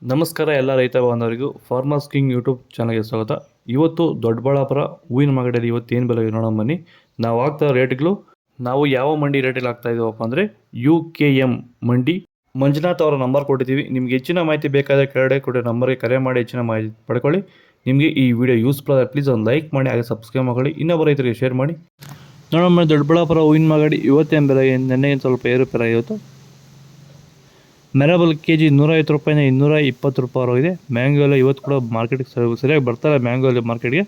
ನಮಸ್ಕಾರ ಎಲ್ಲ ರೈತ ಬಾಂಧವರಿಗೂ ಫಾರ್ಮರ್ಸ್ ಕಿಂಗ್ ಯೂಟ್ಯೂಬ್ ಚಾನಲ್ಗೆ ಸ್ವಾಗತ. ಇವತ್ತು ದೊಡ್ಡಬಳ್ಳಾಪುರ ಹೂವಿನ ಮಾರ್ಕೆಟಲ್ಲಿ ಇವತ್ತು ಏನು ಬೆಲೆ ನೋಡೋಣ ಬನ್ನಿ. ನಾವು ಆಗ್ತಾ ರೇಟ್ಗಳು ನಾವು ಯಾವ ಮಂಡಿ ರೇಟಲ್ಲಿ ಆಗ್ತಾ ಇದ್ದೀವಪ್ಪ ಅಂದರೆ UKM ಮಂಡಿ. ಮಂಜುನಾಥ್ ಅವರ ನಂಬರ್ ಕೊಟ್ಟಿದ್ದೀವಿ. ನಿಮ್ಗೆ ಹೆಚ್ಚಿನ ಮಾಹಿತಿ ಬೇಕಾದರೆ ಕೆಳಗಡೆ ಕೊಟ್ಟೆ ನಂಬರ್ಗೆ ಕರೆ ಮಾಡಿ ಹೆಚ್ಚಿನ ಮಾಹಿತಿ ಪಡ್ಕೊಳ್ಳಿ. ನಿಮಗೆ ಈ ವಿಡಿಯೋ ಯೂಸ್ಫುಲ್ ಆದರೆ ಪ್ಲೀಸ್ ಒಂದು ಲೈಕ್ ಮಾಡಿ, ಹಾಗೆ ಸಬ್ಸ್ಕ್ರೈಬ್ ಮಾಡಿ, ಇನ್ನೊಬ್ಬ ರೈತರಿಗೆ ಶೇರ್ ಮಾಡಿ. ನೋಡೋಣ ದೊಡ್ಡಬಳ್ಳಾಪುರ ಹೂವಿನ ಮಾರ್ಕೆಟ್ ಇವತ್ತೇನು ಬೆಲೆ, ನೆನ್ನೆ ಸ್ವಲ್ಪ ಏರುಪೇರ ಇವತ್ತು. ಮೆರಬಲ್ KG 150 ರೂಪಾಯಿನ 220 ರೂಪಾಯಿವರೆಗಿದೆ. ಮ್ಯಾಂಗೋ ಎಲ್ಲ ಇವತ್ತು ಕೂಡ ಮಾರ್ಕೆಟ್ಗೆ ಸರಿಯಾಗಿ ಬರ್ತಾರೆ. ಮ್ಯಾಂಗೋ ಎಲ್ಲ ಮಾರ್ಕೆಟ್ಗೆ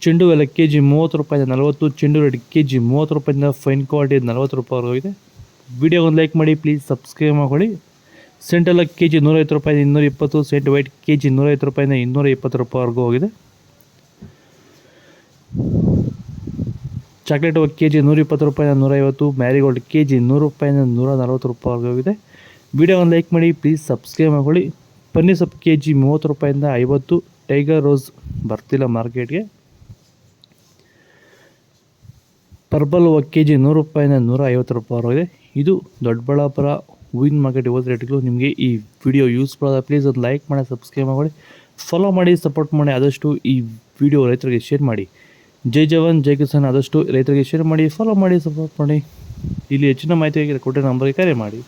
ಚೆಂಡು ಎಲ್ಲ KG 30 ರೂಪಾಯಿಂದ 40, ಚೆಂಡು ರೆಡ್ KG 30 ರೂಪಾಯಿಂದ ಫೈನ್ ಕ್ವಾಲಿಟಿ 40 ರೂಪಾಯಿವರೆಗಿದೆ. ವಿಡಿಯೋ ಒಂದು ಲೈಕ್ ಮಾಡಿ, ಪ್ಲೀಸ್ ಸಬ್ಸ್ಕ್ರೈಬ್ ಮಾಡಿ. ಸೆಂಟ್ ಎಲ್ಲ KG 150 ರೂಪಾಯಿಂದ 220, ಸೆಂಟ್ ವೈಟ್ KG 150 ರೂಪಾಯಿಂದ 220 ರೂಪಾಯಿವರೆಗೂ ಹೋಗಿದೆ. ಚಾಕ್ಲೇಟ್ KG 120 ರೂಪಾಯಿಂದ 150, ಮ್ಯಾರಿಗೋಲ್ಡ್ KG 100 ರೂಪಾಯಿಂದ 140 ರೂಪಾಯಿವರೆಗೂ ಇದೆ. ವಿಡಿಯೋ ಒಂದು ಲೈಕ್ ಮಾಡಿ, ಪ್ಲೀಸ್ ಸಬ್ಸ್ಕ್ರೈಬ್ ಮಾಡಿ. ಪನ್ನೀರ್ ಸೊಪ್ಪು KG 30 ರೂಪಾಯಿಂದ 50, ಟೈಗರ್ ರೋಸ್ ಬರ್ತಿಲ್ಲ ಮಾರ್ಕೆಟ್ಗೆ. ಪರ್ಬಲ್ KG 100 ರೂಪಾಯಿಂದ 150 ರೂಪಾಯಿವರೆಗಿದೆ. ಇದು ದೊಡ್ಡಬಳ್ಳಾಪುರ ಹೂವಿನ ಮಾರ್ಕೆಟ್ ಇವತ್ತು ರೇಟ್ಗಳು. ನಿಮಗೆ ಈ ವಿಡಿಯೋ ಯೂಸ್ಫುಲ್ ಆದ ಪ್ಲೀಸ್ ಒಂದು ಲೈಕ್ ಮಾಡಿ, ಸಬ್ಸ್ಕ್ರೈಬ್ ಮಾಡಿ, ಫಾಲೋ ಮಾಡಿ, ಸಪೋರ್ಟ್ ಮಾಡಿ. ಆದಷ್ಟು ಈ ವಿಡಿಯೋ ರೈತರಿಗೆ ಶೇರ್ ಮಾಡಿ. ಜೈ ಜವಾನ್ ಜೈ ಕಿಸಾನ್. ಆದಷ್ಟು ರೈತರಿಗೆ ಶೇರ್ ಮಾಡಿ, ಫಾಲೋ ಮಾಡಿ, ಸಪೋರ್ಟ್ ಮಾಡಿ. ಇಲ್ಲಿ ಹೆಚ್ಚಿನ ಮಾಹಿತಿಗೆ ಕೊಟ್ಟೆ ನಂಬರ್ಗೆ ಕರೆ ಮಾಡಿ.